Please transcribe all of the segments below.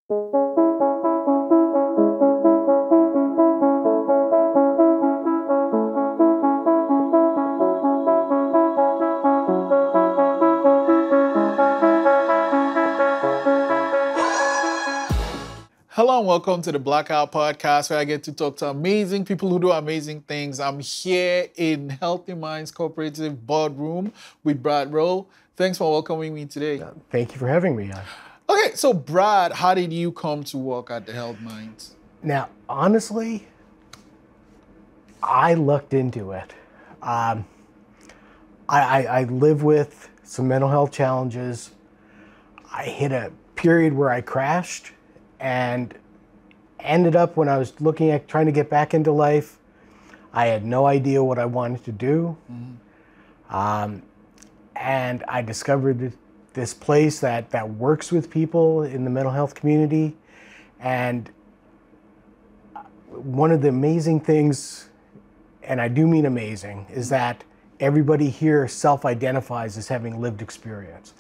Hello and welcome to the Blackout Podcast, where I get to talk to amazing people who do amazing things. I'm here in Healthy Minds Cooperative boardroom with Brad Rowe. Thanks for welcoming me today. Thank you for having me. Okay, so Brad, how did you come to work at the Health Minds? Now, honestly, I looked into it. I live with some mental health challenges. I hit a period where I crashed and ended up, when I was looking at trying to get back into life, I had no idea what I wanted to do. And I discovered this place that works with people in the mental health community. And one of the amazing things, and I do mean amazing, is that everybody here self-identifies as having lived experience.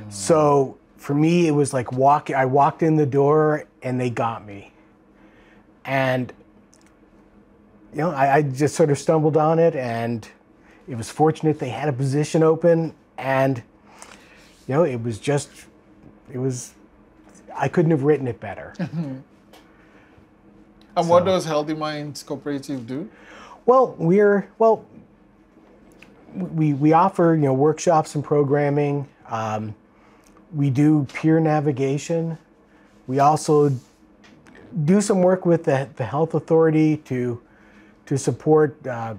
So for me, it was like I walked in the door and they got me. And, you know, I just sort of stumbled on it, and it was fortunate they had a position open, and, you know, I couldn't have written it better. And what does Healthy Minds Cooperative do? Well, we offer, you know, workshops and programming. We do peer navigation. We also do some work with the health authority to support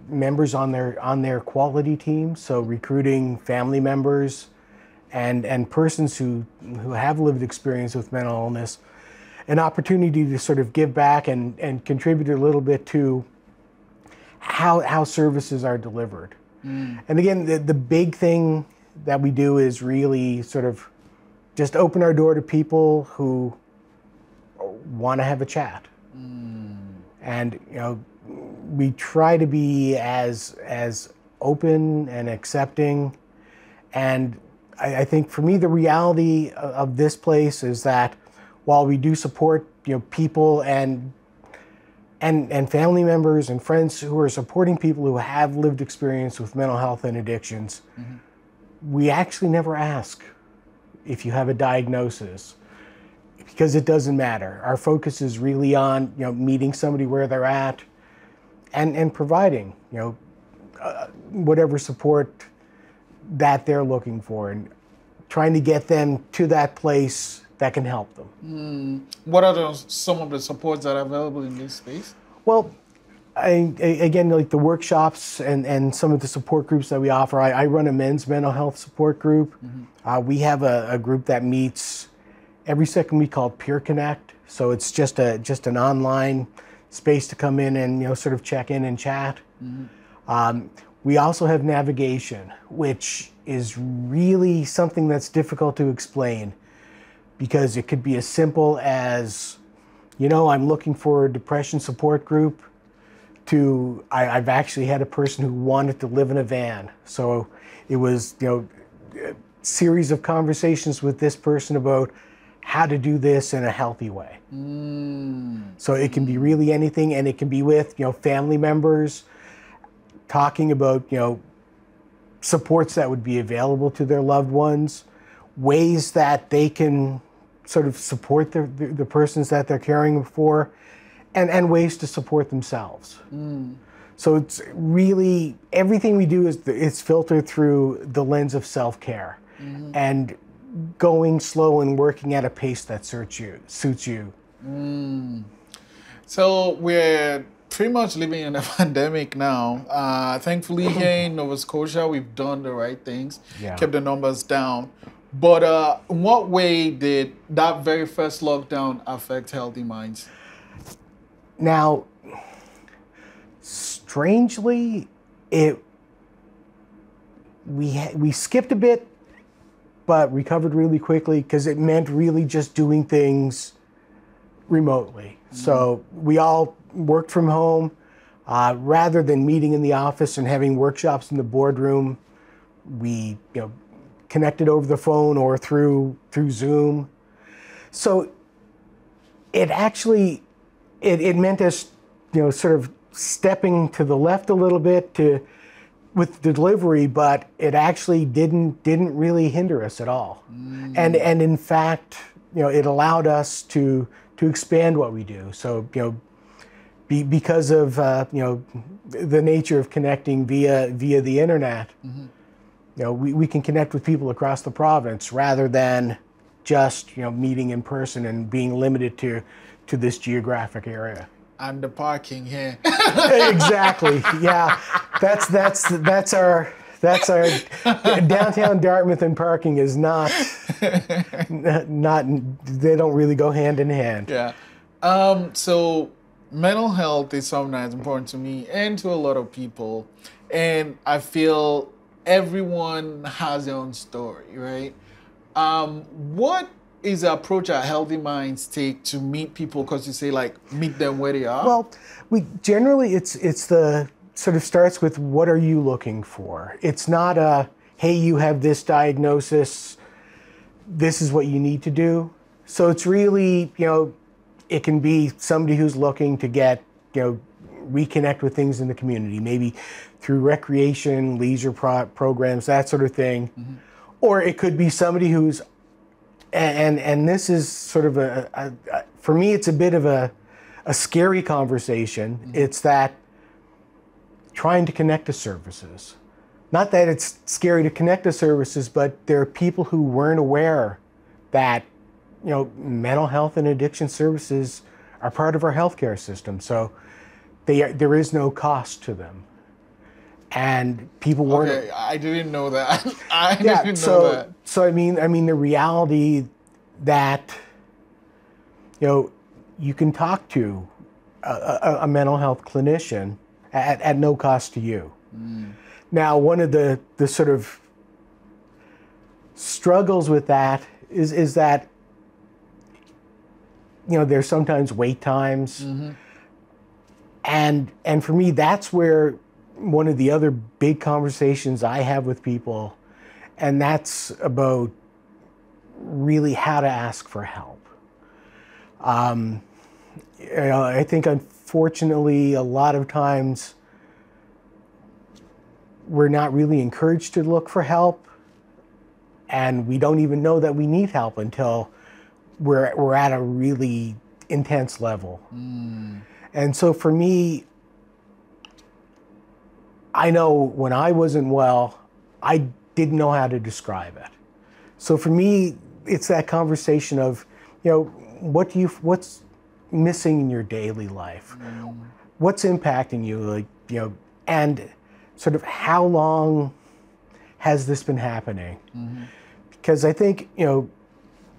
members on their quality team. So recruiting family members and persons who have lived experience with mental illness, an opportunity to sort of give back and contribute a little bit to how services are delivered. And again, the big thing that we do is really sort of just open our door to people who want to have a chat. And, you know, we try to be as open and accepting. And I think for me, the reality of this place is that while we do support, you know, people and family members and friends who are supporting people who have lived experience with mental health and addictions, we actually never ask if you have a diagnosis, because it doesn't matter. Our focus is really on, you know, meeting somebody where they're at and providing, you know, whatever support that they're looking for, and trying to get them to that place that can help them. What are some of the supports that are available in this space? Well, again, like the workshops and some of the support groups that we offer, I run a men's mental health support group. We have a group that meets every second week called Peer Connect. So it's just an online space to come in and, you know, sort of check in and chat. We also have navigation, which is really something that's difficult to explain, because it could be as simple as, you know, I'm looking for a depression support group, to I've actually had a person who wanted to live in a van. So it was, you know, a series of conversations with this person about how to do this in a healthy way. So it can be really anything, and it can be with, you know, family members talking about, you know, supports that would be available to their loved ones, ways that they can sort of support the persons that they're caring for, and ways to support themselves. So it's really, everything we do it's filtered through the lens of self-care and going slow and working at a pace that suits you. So we're pretty much living in a pandemic now. Thankfully here in Nova Scotia, we've done the right things, kept the numbers down. But in what way did that very first lockdown affect Healthy Minds? Now, strangely, we skipped a bit, but recovered really quickly, because it meant really just doing things remotely. So we all worked from home. Rather than meeting in the office and having workshops in the boardroom, we connected over the phone or through Zoom. So it actually, it meant us, sort of stepping to the left a little bit with the delivery, but it actually didn't really hinder us at all. And in fact, it allowed us to expand what we do. So, because of the nature of connecting via the internet, we can connect with people across the province rather than just meeting in person and being limited to this geographic area. And the parking here. Exactly. Yeah, that's our downtown Dartmouth, and parking is not they don't really go hand in hand. Yeah. So mental health is something that's important to me and to a lot of people, and I feel everyone has their own story, right? What is the approach that Healthy Minds take to meet people? Because you say meet them where they are. Well, we generally it's the sort of starts with what are you looking for. It's not a hey, you have this diagnosis, this is what you need to do. So it's really it can be somebody who's looking to get reconnect with things in the community, maybe through recreation, leisure programs, that sort of thing. Or it could be somebody who's, and this is sort of for me, it's a bit of a scary conversation. It's that trying to connect to services. Not that it's scary to connect to services, but there are people who weren't aware that, mental health and addiction services are part of our healthcare system. So there is no cost to them. And people weren't. Okay, I didn't know that. I didn't know that. So I mean the reality that you can talk to a mental health clinician at no cost to you. Now, one of the sort of struggles with that is that there's sometimes wait times, and for me that's where one of the other big conversations I have with people, and that's about really how to ask for help. I think unfortunately a lot of times we're not really encouraged to look for help, and we don't even know that we need help until we're at a really intense level. And so for me, I know when I wasn't well, I didn't know how to describe it. So for me, it's that conversation of, what's missing in your daily life? What's impacting you? And sort of how long has this been happening? Because I think,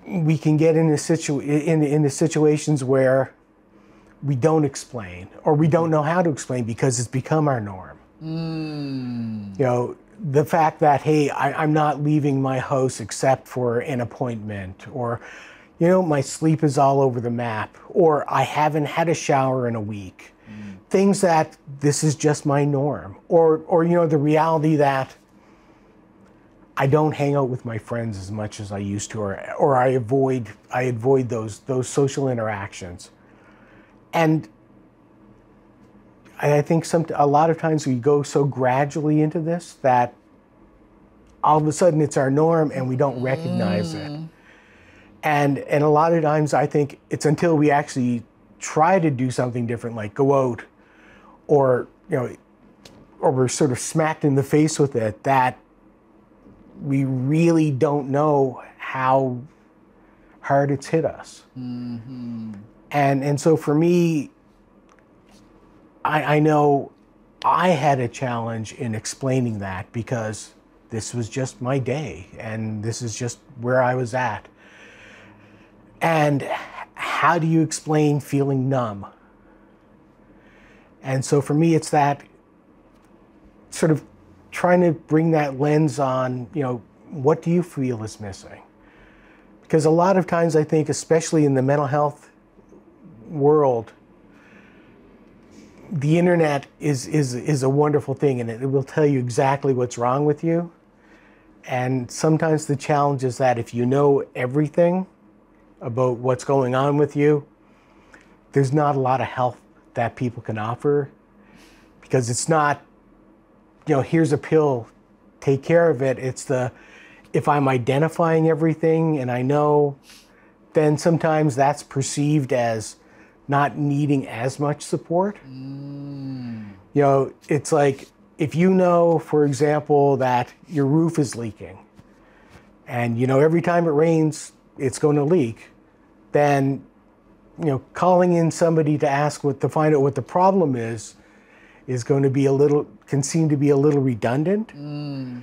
we can get into situations where we don't explain, or we don't know how to explain because it's become our norm. The fact that, hey, I'm not leaving my house except for an appointment, or, my sleep is all over the map, or I haven't had a shower in a week. Things that this is just my norm, or the reality that I don't hang out with my friends as much as I used to, or I avoid those social interactions. And I think a lot of times we go so gradually into this that all of a sudden it's our norm and we don't recognize it. And a lot of times I think it's until we actually try to do something different, like go out, or we're sort of smacked in the face with it, that we really don't know how hard it's hit us. And so for me, I know I had a challenge in explaining that, because this was just my day and this is just where I was at. And how do you explain feeling numb? And so for me, it's that sort of trying to bring that lens on, what do you feel is missing? Because a lot of times I think, especially in the mental health world, the internet is a wonderful thing, and it will tell you exactly what's wrong with you. And sometimes the challenge is that if you know everything about what's going on with you, there's not a lot of help that people can offer, because it's not, here's a pill, take care of it. It's if I'm identifying everything and I know, then sometimes that's perceived as not needing as much support. It's like, if you know, for example, that your roof is leaking, and every time it rains, it's going to leak, then, calling in somebody to find out what the problem is going to be can seem to be a little redundant.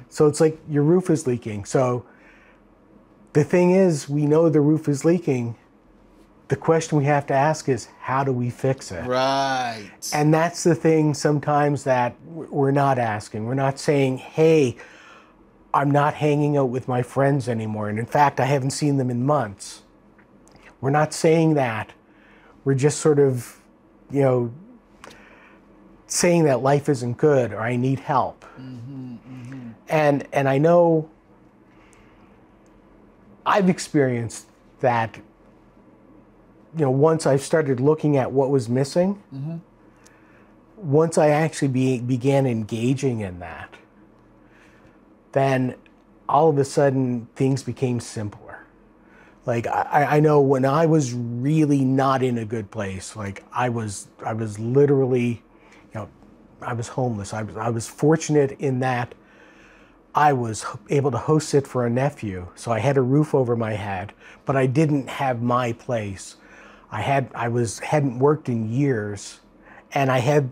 So it's like, your roof is leaking. So the thing is, we know the roof is leaking. The question we have to ask is, how do we fix it? Right. And that's the thing sometimes that we're not asking. We're not saying, hey, I'm not hanging out with my friends anymore. And in fact, I haven't seen them in months. We're not saying that. We're just sort of, saying that life isn't good, or I need help. And I know I've experienced that, once I started looking at what was missing, once I actually began engaging in that, then all of a sudden things became simpler. Like, I know when I was really not in a good place, like I was literally, I was homeless. I was fortunate in that I was able to host sit for a nephew, so I had a roof over my head, but I didn't have my place. I hadn't worked in years, and I had,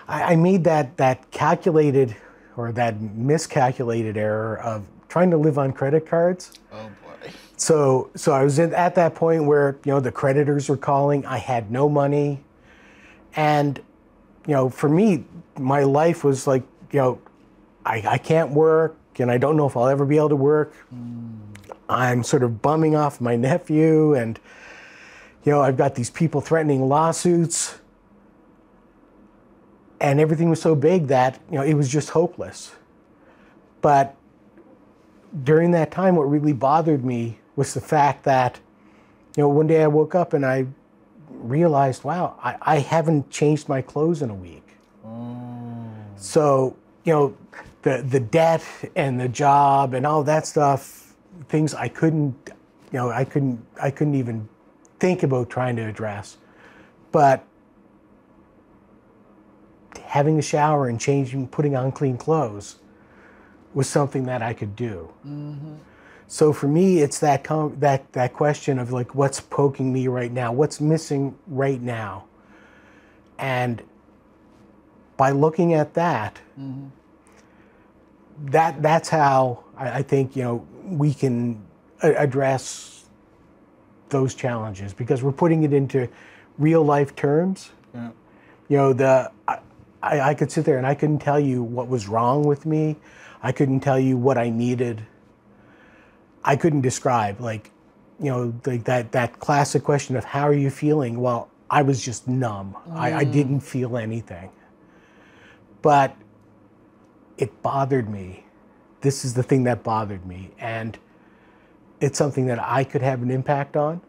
I made that calculated or that miscalculated error of trying to live on credit cards. Oh boy. So I was at that point where, the creditors were calling. I had no money, and for me, my life was like, I can't work, and I don't know if I'll ever be able to work. I'm sort of bumming off my nephew, and I've got these people threatening lawsuits, and everything was so big that it was just hopeless. But during that time, what really bothered me was the fact that one day I woke up and I realized, wow, I haven't changed my clothes in a week. So the debt and the job and all that stuff, things I couldn't even think about trying to address. But having a shower and putting on clean clothes was something that I could do. So for me, it's that question of like, what's poking me right now? What's missing right now? And by looking at that, that's how I think we can address those challenges, because we're putting it into real life terms. I could sit there and I couldn't tell you what was wrong with me. I couldn't tell you what I needed. I couldn't describe, that classic question of how are you feeling? Well, I was just numb. I didn't feel anything. But it bothered me. This is the thing that bothered me. And it's something that I could have an impact on.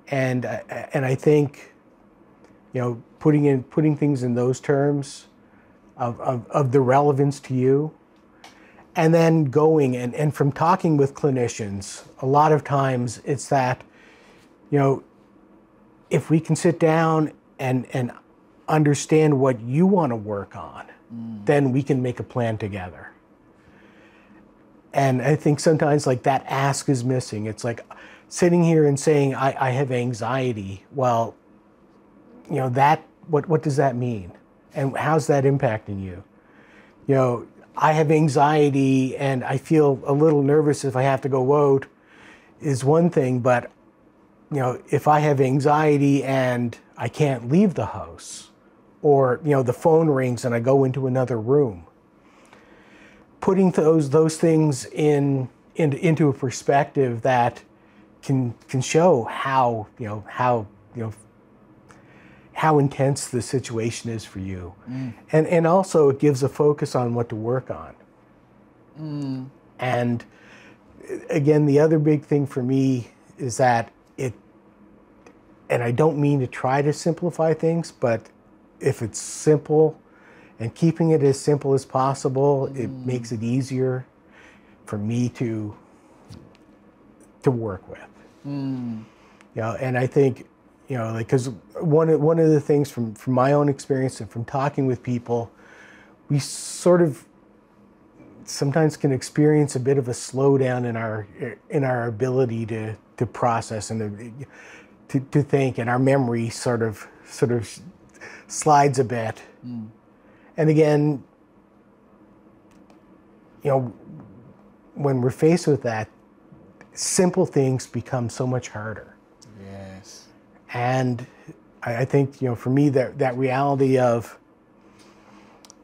And I think, putting things in those terms of the relevance to you, and then going and from talking with clinicians, a lot of times it's that, if we can sit down and understand what you want to work on, then we can make a plan together. And I think sometimes like that ask is missing. It's like sitting here and saying, I have anxiety. Well, what does that mean? And how's that impacting you? I have anxiety and I feel a little nervous if I have to go out is one thing, but if I have anxiety and I can't leave the house, or the phone rings and I go into another room, putting those things into a perspective that can show how intense the situation is for you. And also it gives a focus on what to work on. And again, the other big thing for me is that and I don't mean to try to simplify things, but if it's simple and keeping it as simple as possible, it makes it easier for me to work with. You know, and I think, you know, like, because one of the things from my own experience and from talking with people, we sort of sometimes can experience a bit of a slowdown in our ability to process and to think, and our memory sort of slides a bit. And again, you know, when we're faced with that, simple things become so much harder. Yes. And I think, you know, for me, that reality of,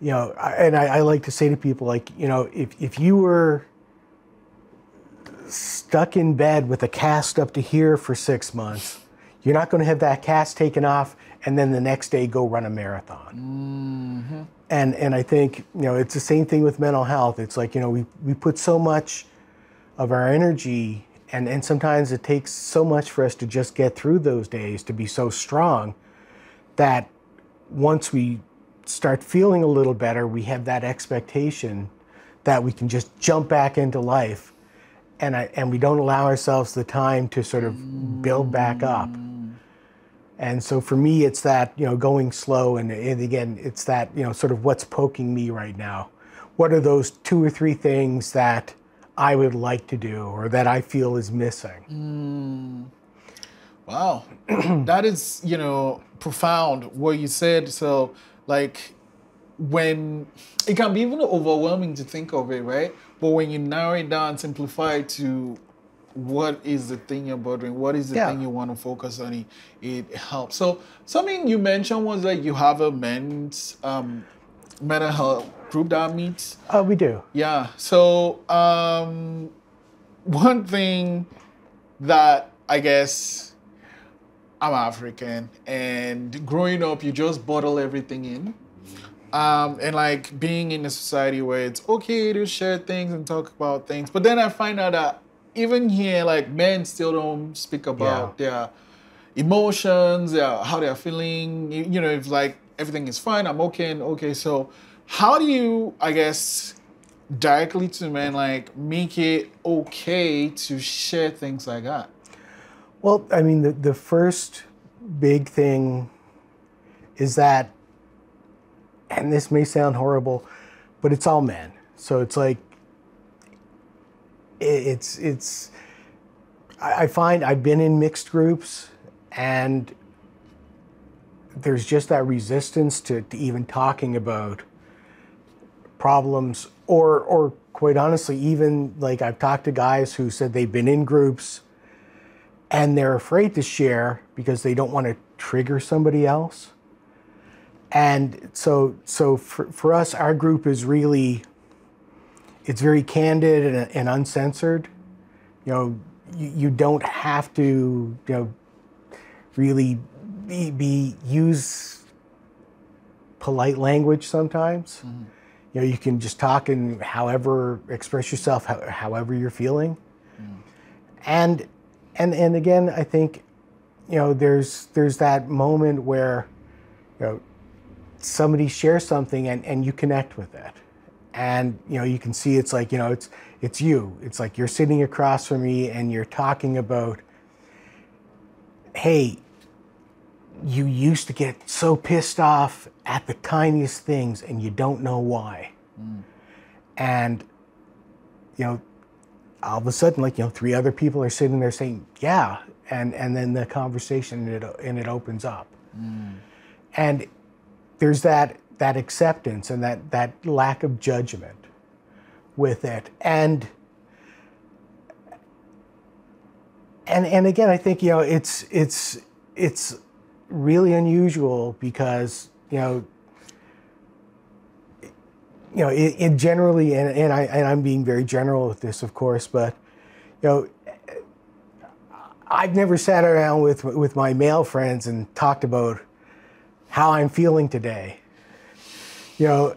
you know, I like to say to people, like, you know, if you were stuck in bed with a cast up to here for 6 months, you're not going to have that cast taken off and then the next day go run a marathon. And I think, you know, it's the same thing with mental health. It's like, you know, we put so much of our energy, and sometimes it takes so much for us to just get through those days, to be so strong, that once we start feeling a little better, we have that expectation that we can just jump back into life, and we don't allow ourselves the time to sort of build back up. And so for me, it's that, you know, going slow, and again, it's that, you know, sort of what's poking me right now. What are those 2 or 3 things that I would like to do, or that I feel is missing? Wow. That is, you know, profound what you said. So, like, when it can be even overwhelming to think of it, right? But when you narrow it down, simplify it to what is the thing you're bothering, what is the thing you want to focus on, it helps. So something you mentioned was like you have a men's mental health group that meets. We do. Yeah. So one thing that I guess, I'm African, and growing up, you just bottle everything in. And like being in a society where it's okay to share things and talk about things. But then I find out that even here, like, men still don't speak about their emotions, how they're feeling. You know, if like everything is fine, I'm okay and okay. So how do you, I guess, directly to men, like, make it okay to share things like that? Well, I mean, the first big thing is that, and this may sound horrible, but it's all men. So it's like, I find I've been in mixed groups, and there's just that resistance to even talking about problems, or quite honestly, even like I've talked to guys who said they've been in groups and they're afraid to share because they don't want to trigger somebody else. And so for us, our group is really, it's very candid and uncensored. You know, you don't have to, you know, really use polite language sometimes. You know, you can just talk and express yourself however you're feeling. And again, I think, you know, there's that moment where, you know, somebody shares something and you connect with it. And, you know, you can see it's like, you know, it's you. It's like you're sitting across from me and you're talking about, hey, you used to get so pissed off at the tiniest things and you don't know why. And, you know, all of a sudden, like, you know, 3 other people are sitting there saying, yeah. And then the conversation, it opens up. And there's that acceptance and that lack of judgment with it. And again, I think, you know, it's really unusual because, you know, it generally, and I'm being very general with this, of course, but, you know, I've never sat around with my male friends and talked about how I'm feeling today, you know,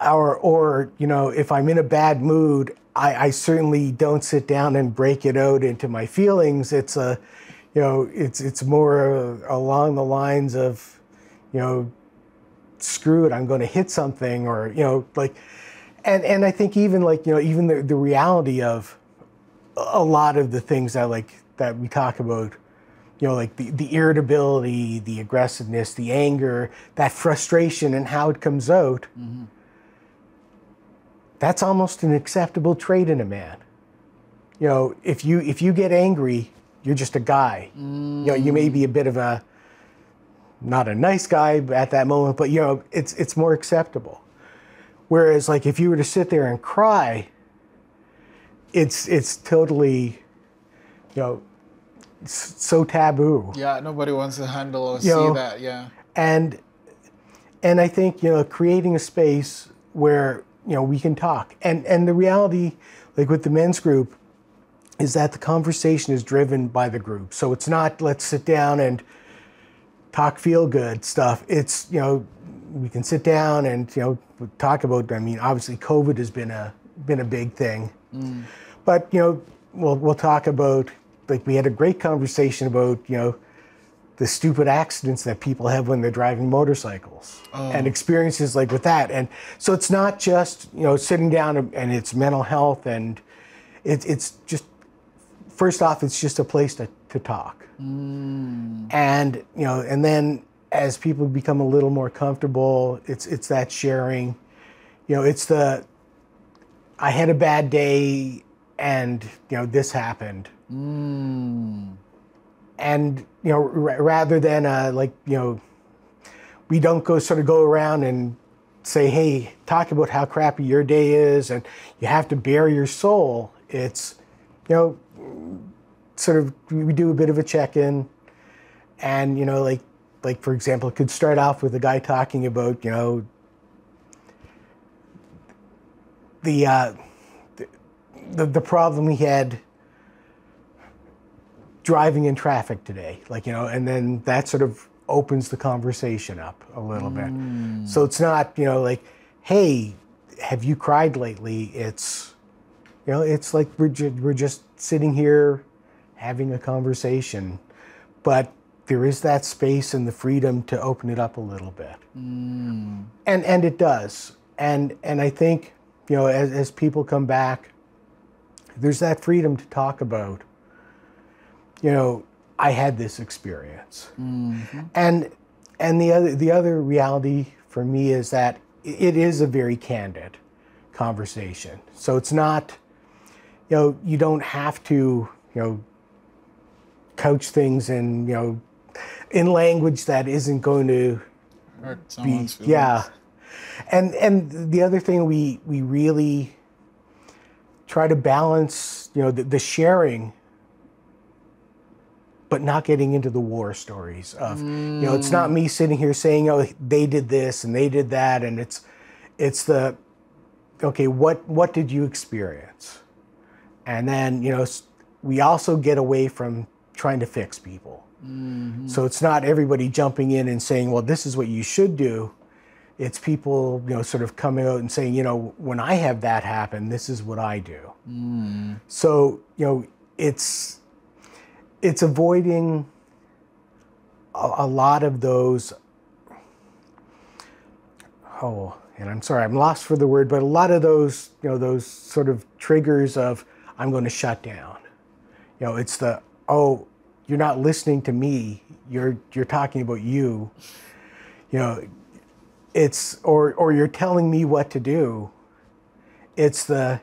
or you know, if I'm in a bad mood, I certainly don't sit down and break it out into my feelings. It's you it's more along the lines of, screw it, I'm going to hit something, or, and I think even even the reality of a lot of the things that we talk about, the irritability, the aggressiveness, the anger, that frustration and how it comes out, that's almost an acceptable trait in a man. If you get angry, you're just a guy. You may be a bit of not a nice guy at that moment, but it's more acceptable. Whereas if you were to sit there and cry, it's totally, so taboo. Yeah, nobody wants to handle or see that. Yeah. And I think creating a space where we can talk, and the reality, with the men's group, is that the conversation is driven by the group. So it's not let's sit down and talk feel good stuff. It's we can sit down and talk about. I mean, obviously COVID has been a big thing, but we'll talk about, we had a great conversation about the stupid accidents that people have when they're driving motorcycles and experiences with that. And so it's not just sitting down and it's mental health, and it's just, first off, it's just a place to talk. And and then as people become a little more comfortable, it's that sharing. It's the, I had a bad day and this happened. And rather than we don't go around and say, hey, talk about how crappy your day is and you have to bare your soul. It's sort of, we do a bit of a check-in, and like for example, it could start off with a guy talking about the problem he had driving in traffic today, and then that sort of opens the conversation up a little bit. So it's not, hey, have you cried lately? It's, it's like we're just sitting here having a conversation, but there is that space and the freedom to open it up a little bit. And it does. And I think, as people come back, there's that freedom to talk about, I had this experience. And the other reality for me is that it is a very candid conversation. So it's not, you don't have to, couch things in, in language that isn't going to hurt someone's feelings. Yeah. And the other thing we really try to balance, the sharing, but not getting into the war stories of, it's not me sitting here saying, oh, they did this and they did that. And it's the, okay, what did you experience? And then, we also get away from trying to fix people. So it's not everybody jumping in and saying, well, this is what you should do. It's people, sort of coming out and saying, when I have that happen, this is what I do. So, it's avoiding a lot of those, and I'm sorry, I'm lost for the word, but a lot of those, those sort of triggers of, I'm going to shut down. It's the, oh, you're not listening to me, you're talking about you. It's, or you're telling me what to do. It's the,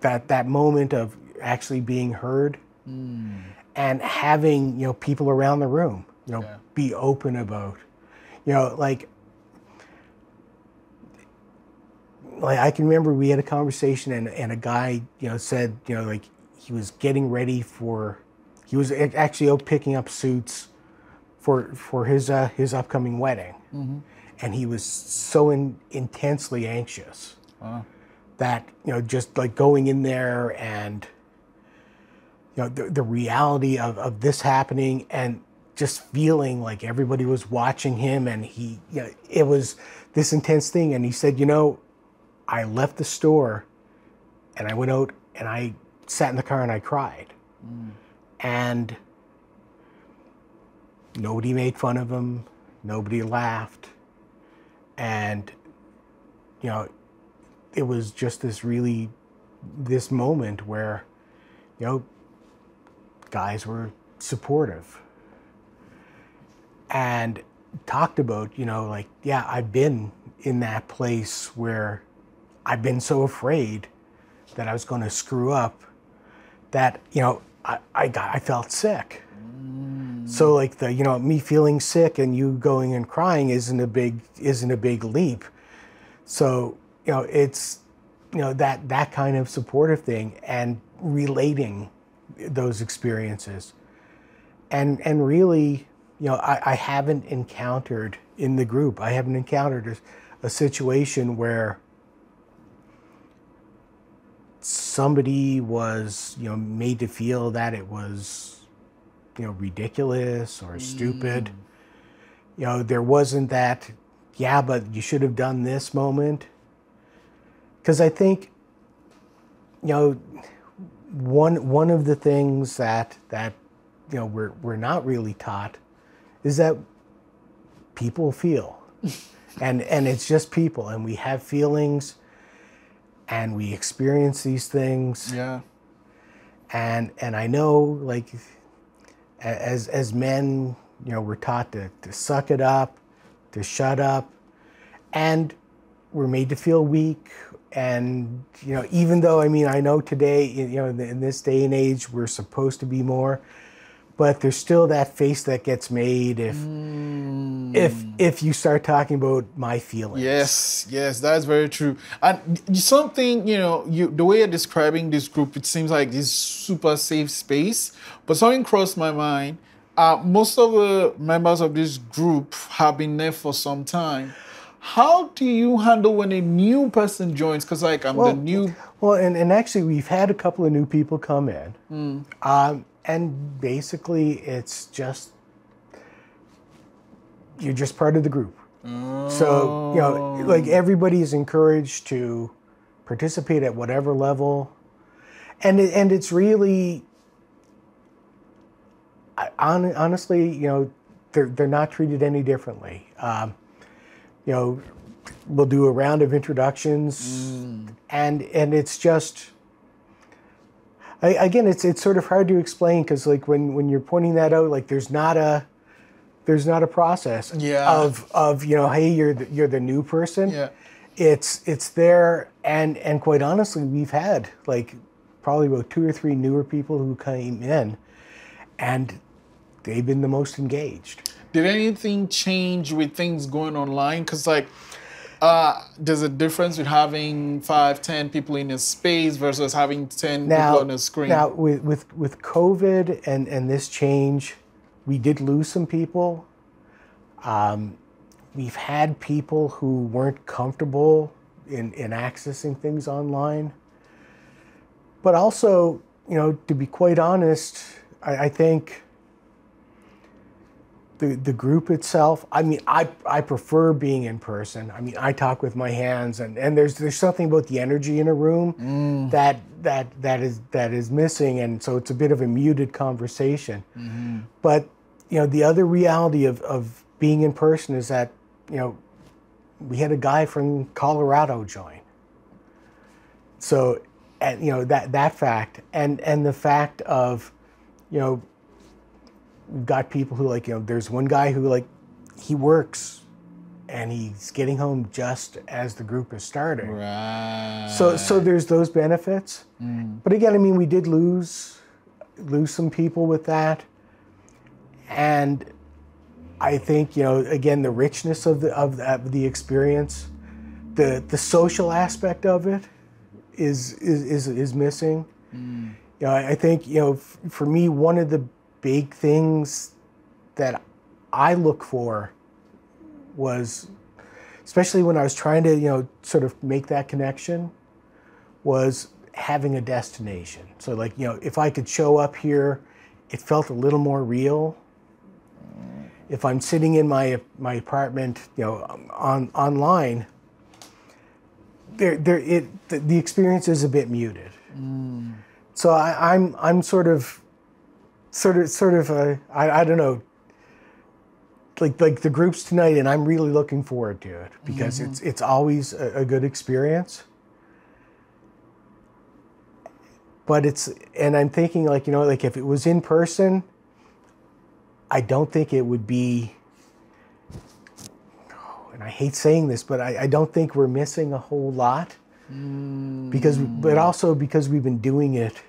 that moment of actually being heard. And having, people around the room, be open about, like I can remember we had a conversation and a guy, said, he was getting ready he was actually out picking up suits for his upcoming wedding. And he was so intensely anxious that, just going in there and, the reality of this happening and just feeling like everybody was watching him, and he, it was this intense thing. And he said, I left the store and I went out and I sat in the car and I cried. and nobody made fun of him, nobody laughed, and it was just this moment where guys were supportive and talked about I've been in that place where I've been so afraid that I was going to screw up that I felt sick. So like me feeling sick and you going and crying isn't a big leap. So it's that kind of supportive thing and relating those experiences, and really I haven't encountered in the group. I haven't encountered a situation where somebody was made to feel that it was ridiculous or stupid. There wasn't that but you should have done this moment, because I think one of the things that we're not really taught is that people feel and it's just people, and we have feelings and we experience these things. And I know, like, as men, we're taught to suck it up, to shut up, and we're made to feel weak. And even though I know today, in this day and age, we're supposed to be more, but there's still that face that gets made if you start talking about my feelings. Yes, that's very true. And something, the way you're describing this group, it seems like this super safe space. But something crossed my mind. Most of the members of this group have been there for some time. How do you handle when a new person joins? Because the new... Well, and actually we've had a couple of new people come in. And basically it's just, you're just part of the group. So, like, everybody is encouraged to participate at whatever level. And it's really, honestly, they're not treated any differently. We'll do a round of introductions, and it's just, again, it's sort of hard to explain, because like when you're pointing that out, like there's not a process of hey, you're the new person. It's there, and quite honestly, we've had like probably about 2 or 3 newer people who came in, and they've been the most engaged. Did anything change with things going online? Because there's a difference with having 5, 10 people in a space versus having 10 people on a screen. Now, with COVID and this change, we did lose some people. We've had people who weren't comfortable in accessing things online. But also, to be quite honest, I think the group itself, I prefer being in person. I talk with my hands, and there's something about the energy in a room that is missing, and so it's a bit of a muted conversation. But the other reality of being in person is that we had a guy from Colorado join. So, that fact, and the fact of we've got people who there's one guy who he works and he's getting home just as the group is starting. Right. So there's those benefits. But again, we did lose some people with that. And I think, again, the richness of the experience, the social aspect of it is missing. I think, for me, one of the big things that I look for was, especially when I was trying to, sort of make that connection, was having a destination. So if I could show up here, it felt a little more real. If I'm sitting in my apartment, online, the experience is a bit muted. So I'm sort of sort of I don't know, like the groups tonight, and I'm really looking forward to it because it's always a good experience. But and I'm thinking, like, you know, like if it was in person, I don't think it would be, and I hate saying this, but I don't think we're missing a whole lot. But also because we've been doing it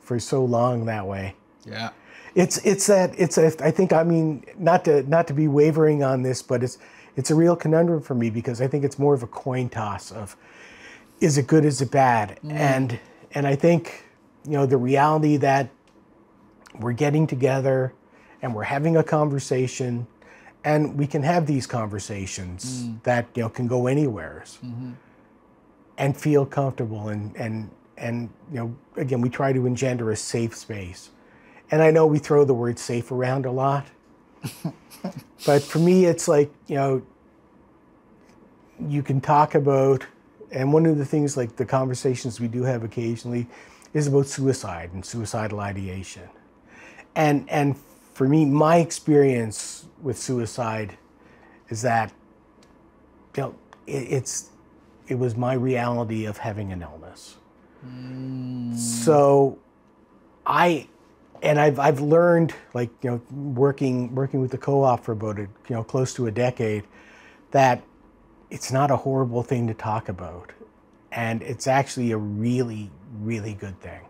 for so long that way. Yeah. I think, I mean, not to be wavering on this, but it's a real conundrum for me because I think it's more of a coin toss of, is it good, is it bad? And I think, you know, the reality that we're getting together and we're having a conversation, and we can have these conversations that, you know, can go anywhere and feel comfortable and you know, again, we try to engender a safe space. And I know we throw the word safe around a lot, but for me, it's like, you know, you can talk about, and one of the things, like the conversations we do have occasionally is about suicide and suicidal ideation. And for me, my experience with suicide is that, you know, it was my reality of having an illness. So I've learned, like, you know, working with the co-op for about close to a decade, that it's not a horrible thing to talk about, and it's actually a really, really good thing.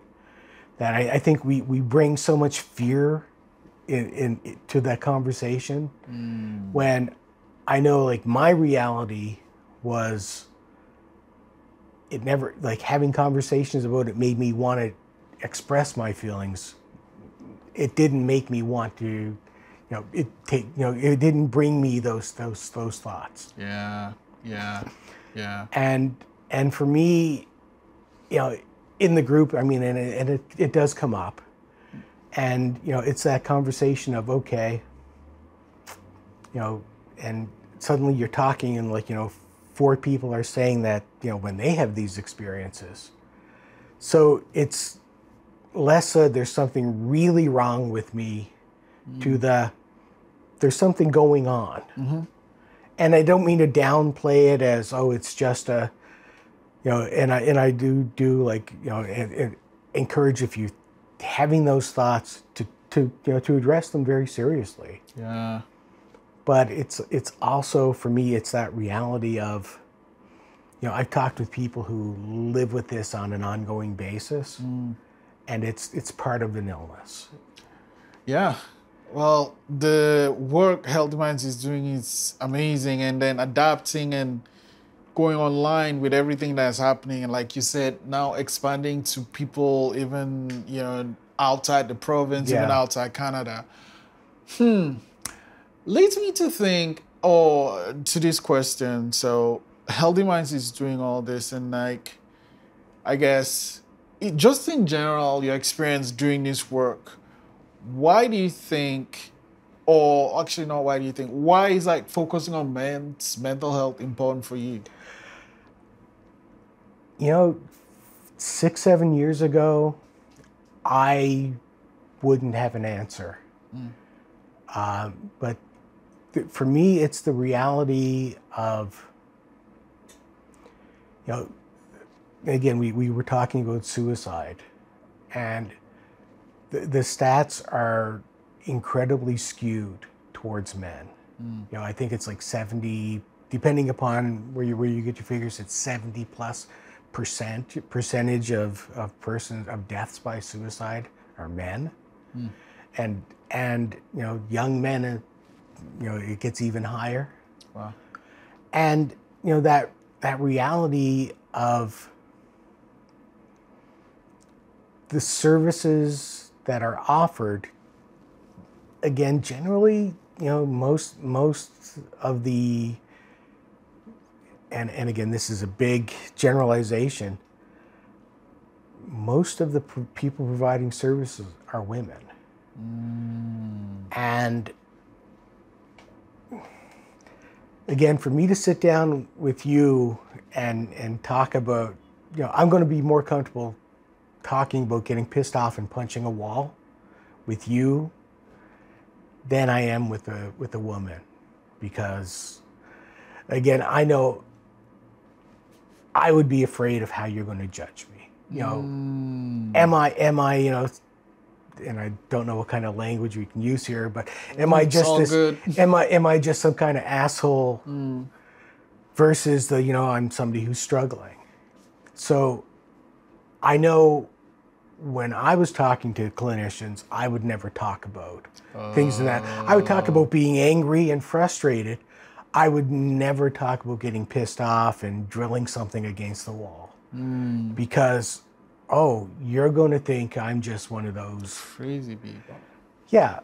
That I think we bring so much fear to that conversation, when I know, like, my reality was, it never, like, having conversations about it made me want to express my feelings. It didn't make me want to, it didn't bring me those thoughts. Yeah. And for me, you know, in the group, I mean, and it does come up, and, you know, it's that conversation of, okay, you know, and suddenly you're talking, and, like, you know, 4 people are saying that, you know, when they have these experiences. So it's less there's something really wrong with me, to there's something going on. And I don't mean to downplay it as, oh, it's just a, you know, and I do like, you know, and encourage, if you having those thoughts, to you know, to address them very seriously. Yeah. But it's also, for me, it's that reality of, you know, I've talked with people who live with this on an ongoing basis, and it's part of an illness. Yeah. Well, the work Healthy Minds is doing is amazing, and then adapting and going online with everything that's happening, and, like you said, now expanding to people even, you know, outside the province, even outside Canada. Leads me to think, to this question. So Healthy Minds is doing all this, and, like, I guess, just in general, your experience doing this work, why do you think, or actually not why do you think, why is, like, focusing on men's mental health important for you? You know, 6-7 years ago, I wouldn't have an answer. But for me, it's the reality of, you know, again, we were talking about suicide, and the stats are incredibly skewed towards men. You know, I think it's like 70, depending upon where you get your figures, it's 70+% percentage of deaths by suicide are men. And you know, young men, you know, it gets even higher. Wow. And, you know, that reality of the services that are offered, again, generally, you know, most of the, and again, this is a big generalization, most of the people providing services are women. And again, for me to sit down with you and talk about, you know, I'm going to be more comfortable talking about getting pissed off and punching a wall with you than I am with a woman, because again, I know I would be afraid of how you're going to judge me. You know, am I, you know, and I don't know what kind of language we can use here, but am I just this, am I just some kind of asshole versus the, you know, I'm somebody who's struggling. So I know when I was talking to clinicians, I would never talk about things in that. I would talk about being angry and frustrated. I would never talk about getting pissed off and drilling something against the wall. Because, oh, you're going to think I'm just one of those crazy people. Yeah,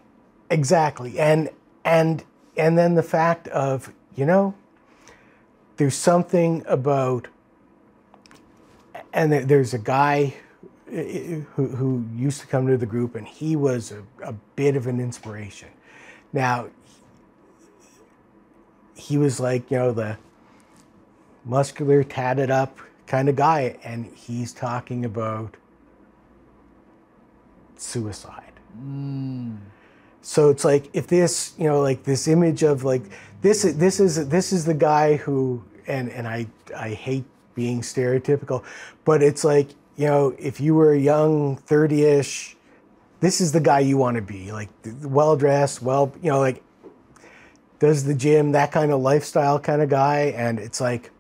exactly. And then the fact of, you know, there's something about, and there's a guy who used to come to the group, and he was a bit of an inspiration. Now, he was like, you know, the muscular, tatted up kind of guy, and he's talking about suicide. So it's like, if this, you know, like this image of like, this is the guy who, and I hate being stereotypical, but it's like, you know, if you were young, 30-ish, this is the guy you want to be, like well-dressed, well, you know, like does the gym, that kind of lifestyle kind of guy. And it's like,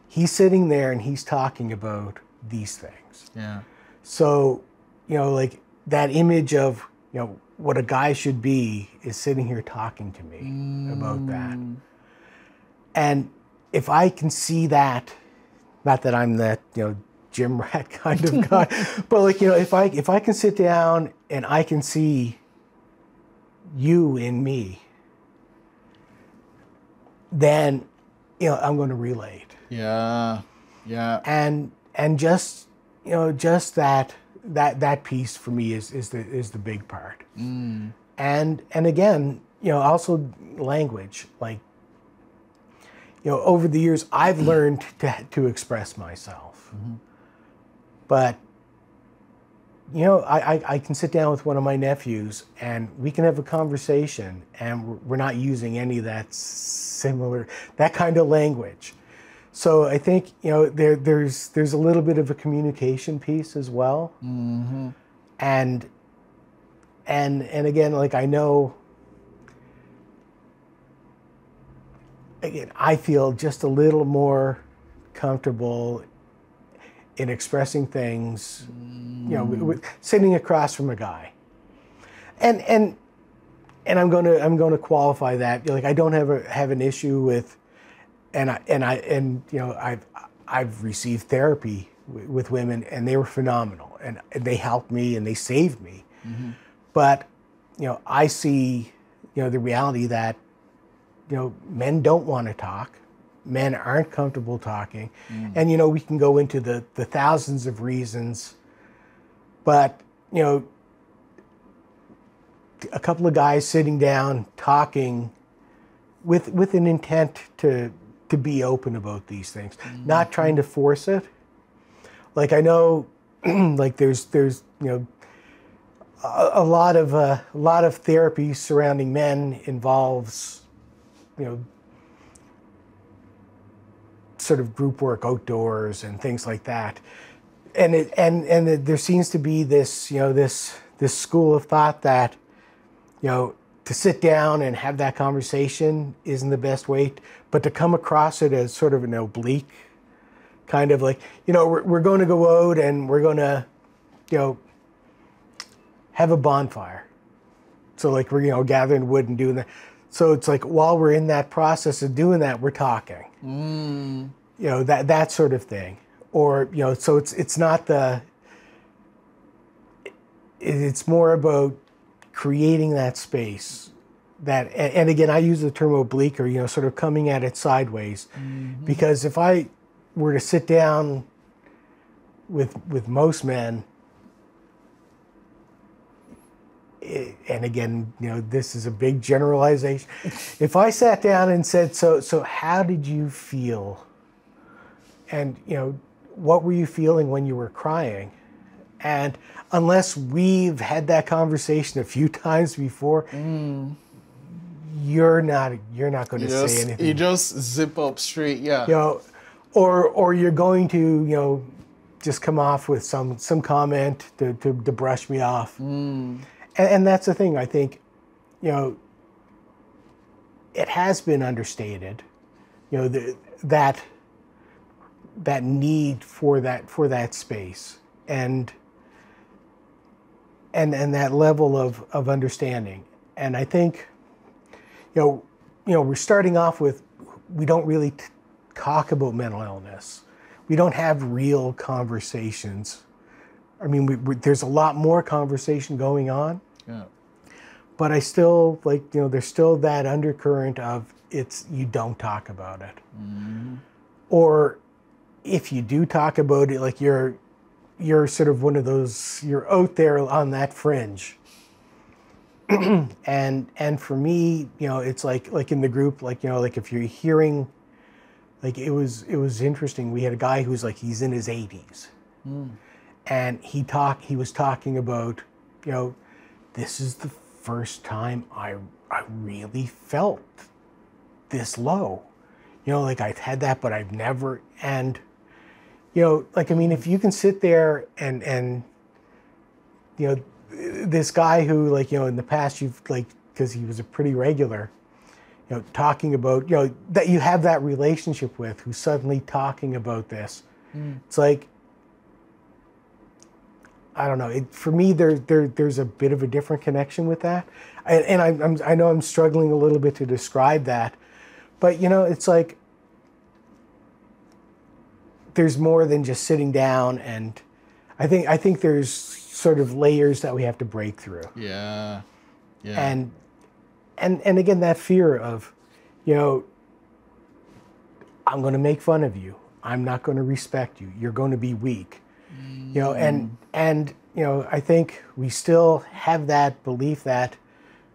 he's sitting there and he's talking about these things. Yeah. So, you know, like that image of, you know, what a guy should be is sitting here talking to me about that. And if I can see that, not that I'm that, you know, gym rat kind of guy, but like, you know, if I can sit down and I can see you in me, then, you know, I'm going to relate. Yeah. And just, you know, just that piece for me is the big part. And again, you know, also language, like, you know, over the years I've learned to express myself. But, you know, I can sit down with one of my nephews and we can have a conversation, and we're not using any of that that kind of language. So I think, you know, there's a little bit of a communication piece as well. And again, like, I know, again, I feel just a little more comfortable in expressing things, you know, sitting across from a guy. And I'm going to qualify that. Like, I don't have an issue with, and you know, I've received therapy with women, and they were phenomenal, and they helped me and they saved me. But, you know, I see, you know, the reality that, you know, men don't want to talk. Men aren't comfortable talking. And, you know, we can go into the thousands of reasons, but, you know, a couple of guys sitting down talking with an intent to be open about these things, not trying to force it. Like, I know, like there's you know, a lot of therapy surrounding men involves, you know, sort of group work outdoors and things like that, and there seems to be this, you know, this school of thought that, you know, to sit down and have that conversation isn't the best way, but to come across it as sort of an oblique kind of like, you know, we're going to go out and we're going to, you know, have a bonfire. So like, we're, you know, gathering wood and doing that. So it's like, while we're in that process of doing that, we're talking. You know, that sort of thing. Or, you know, so it's not it's more about creating that space that, and again, I use the term oblique, or, you know, sort of coming at it sideways. Because if I were to sit down with most men, and again, you know, this is a big generalization. If I sat down and said, so how did you feel? And, you know, what were you feeling when you were crying? And unless we've had that conversation a few times before, you're not going to say anything. You just zip up straight, yeah. You know, or you're going to, you know, just come off with some comment to brush me off. And that's the thing. I think, you know, it has been understated, you know, that need for that space and that level of understanding. And I think, you know, we're starting off with, we don't really talk about mental illness. We don't have real conversations. I mean, there's a lot more conversation going on. Yeah. But I still, like, you know, there's still that undercurrent of you don't talk about it. Or if you do talk about it, like you're sort of one of those, you're out there on that fringe. and for me, you know, it's like in the group, like, you know, like if you're hearing, like it was interesting. We had a guy who's like, he's in his 80s. And he was talking about, you know, this is the first time I really felt this low. You know, like I've had that, but I've never, and, you know, like, I mean, if you can sit there and, you know, this guy who, like, you know, in the past you've, like, because he was a pretty regular, you know, talking about, you know, that you have that relationship with, who's suddenly talking about this. It's like, I don't know. For me, there's a bit of a different connection with that, and I know I'm struggling a little bit to describe that, but, you know, it's like there's more than just sitting down, and I think there's sort of layers that we have to break through. Yeah. And again, that fear of, you know, I'm going to make fun of you. I'm not going to respect you. You're going to be weak. You know, and you know, I think we still have that belief that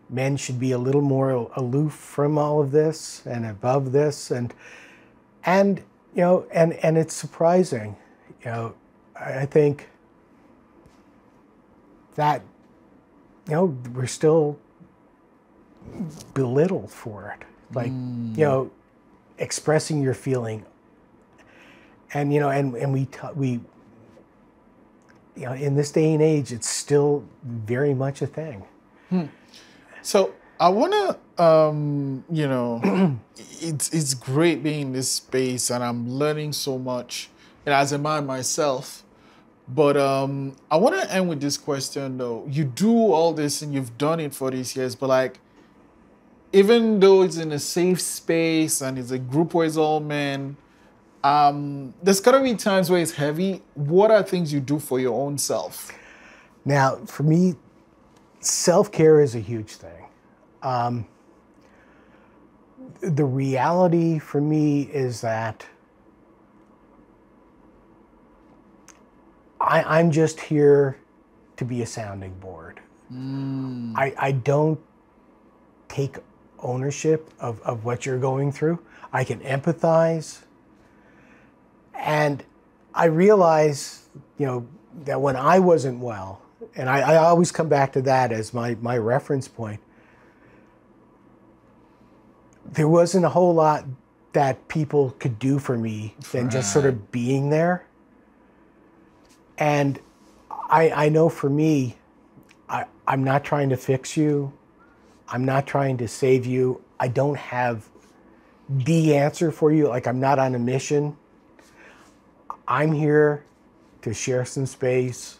men should be a little more aloof from all of this and above this, and you know, and it's surprising. You know, I think that, you know, we're still belittled for it. Like, you know, expressing your feeling, and, you know, and we you know, in this day and age, it's still very much a thing. So I want to, you know, it's great being in this space, and I'm learning so much, and as a man myself. But I want to end with this question, though. You do all this, and you've done it for these years, but, like, even though it's in a safe space and it's a group where it's all men, there's gotta be times where it's heavy. What are things you do for your own self? Now, for me, self-care is a huge thing. The reality for me is that I'm just here to be a sounding board. I don't take ownership of what you're going through. I can empathize. And I realize, you know, that when I wasn't well, and I always come back to that as my reference point, there wasn't a whole lot that people could do for me than just sort of being there. And I know for me, I'm not trying to fix you. I'm not trying to save you. I don't have the answer for you. Like, I'm not on a mission. I'm here to share some space,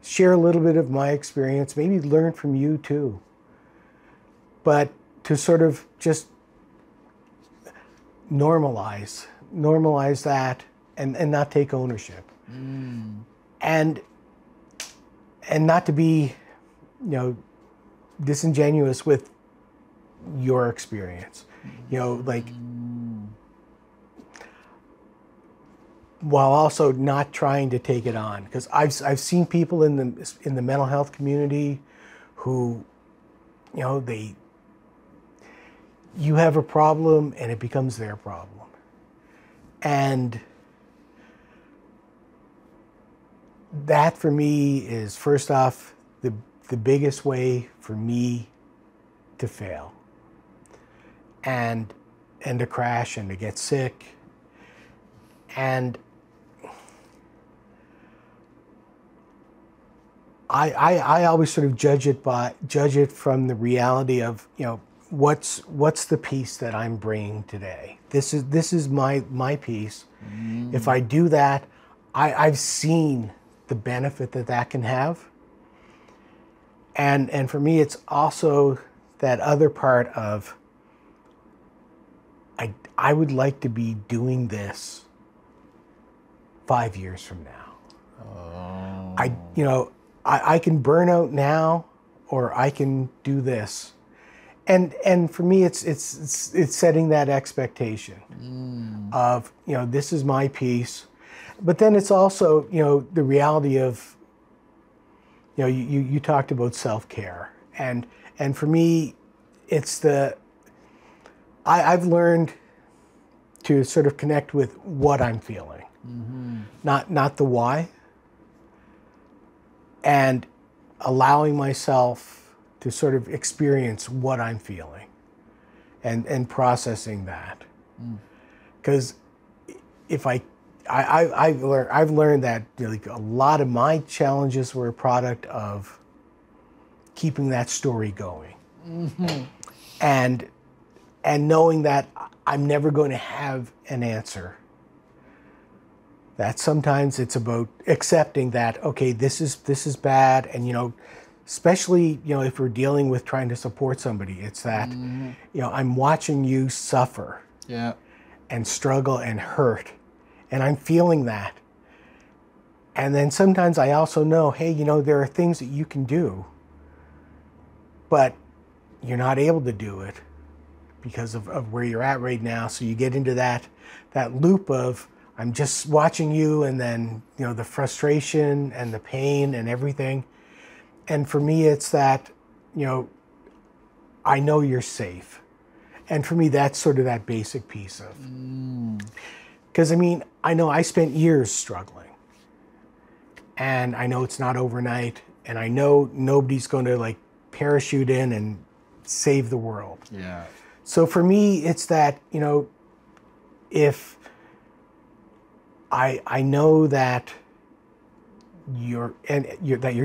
share a little bit of my experience, maybe learn from you too. But to sort of just normalize that and not take ownership. And not to be, you know, disingenuous with your experience. You know, like, while also not trying to take it on, because I've seen people in the mental health community who, you know, you have a problem and it becomes their problem, and that for me is, first off, the biggest way for me to fail and to crash and to get sick. And I always sort of judge it from the reality of, you know, what's the piece that I'm bringing today. This is my piece. If I do that, I've seen the benefit that can have. And for me, it's also that other part of, I would like to be doing this 5 years from now. Oh. I can burn out now, or I can do this. And for me, it's setting that expectation of, you know, this is my piece. But then it's also, you know, the reality of, you know, you talked about self-care. And for me, it's I've learned to sort of connect with what I'm feeling, not the why. And allowing myself to sort of experience what I'm feeling and processing that. Because if I've learned that, you know, like, a lot of my challenges were a product of keeping that story going. And knowing that I'm never going to have an answer. That sometimes it's about accepting that, okay, this is bad, and, you know, especially, you know, if we're dealing with trying to support somebody, it's that, you know, I'm watching you suffer, and struggle and hurt, and I'm feeling that. And then sometimes I also know, hey, you know, there are things that you can do, but you're not able to do it because of where you're at right now. So you get into that loop of, I'm just watching you, and then, you know, the frustration and the pain and everything. And for me, it's that, you know, I know you're safe. And for me, that's sort of that basic piece of, because I mean, I know I spent years struggling, and I know it's not overnight, and I know nobody's going to, like, parachute in and save the world. So for me, it's that, you know, if I know that you're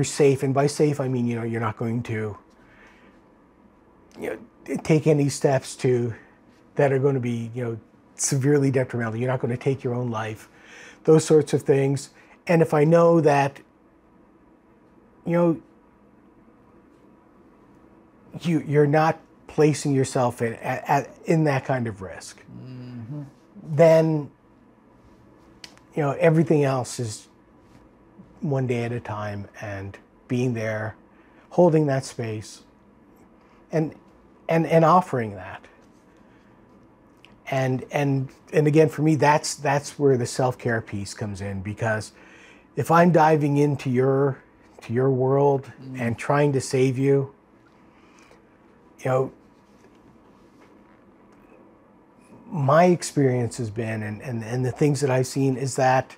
safe, and by safe I mean, you know, you're not going to, you know, take any steps that are going to be, you know, severely detrimental. You're not going to take your own life, those sorts of things. And if I know that, you know, you're not placing yourself in that kind of risk, then, you know, everything else is one day at a time, and being there, holding that space, and offering that. And again, for me, that's where the self-care piece comes in, because if I'm diving into your world and trying to save you, you know, my experience has been, and the things that I've seen is that,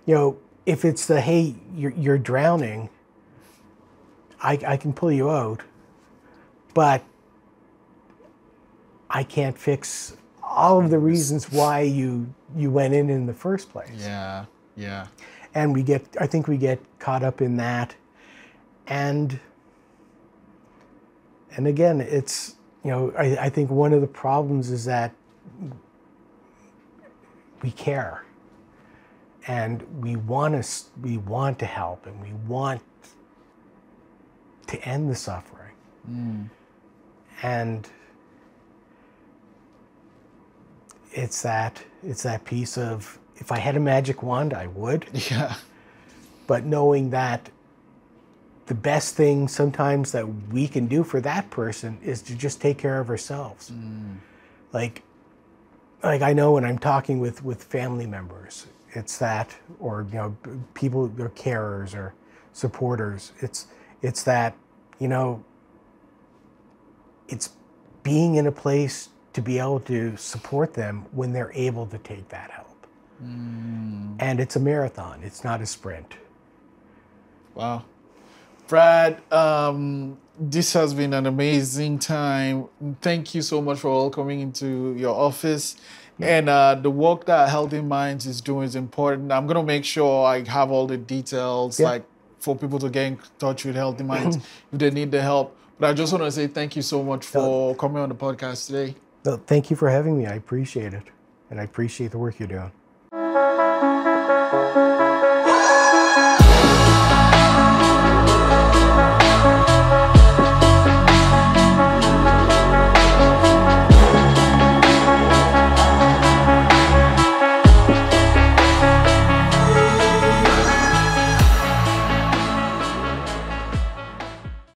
you know, if it's the, hey, you're drowning, I can pull you out, but I can't fix all of the reasons why you went in the first place. Yeah. And I think we get caught up in that. And again, it's, you know, I think one of the problems is that we care, and we want to help, and we want to end the suffering. And it's that piece of, if I had a magic wand, I would. But knowing that the best thing sometimes that we can do for that person is to just take care of ourselves. Like I know when I'm talking with family members, it's that, or, you know, people, or carers or supporters, it's that, you know, it's being in a place to be able to support them when they're able to take that help. And it's a marathon, it's not a sprint. Wow. Brad, this has been an amazing time. Thank you so much for all coming into your office. And the work that Healthy Minds is doing is important. I'm going to make sure I have all the details, like for people to get in touch with Healthy Minds if they need the help. But I just want to say thank you so much for coming on the podcast today. Thank you for having me. I appreciate it. And I appreciate the work you're doing.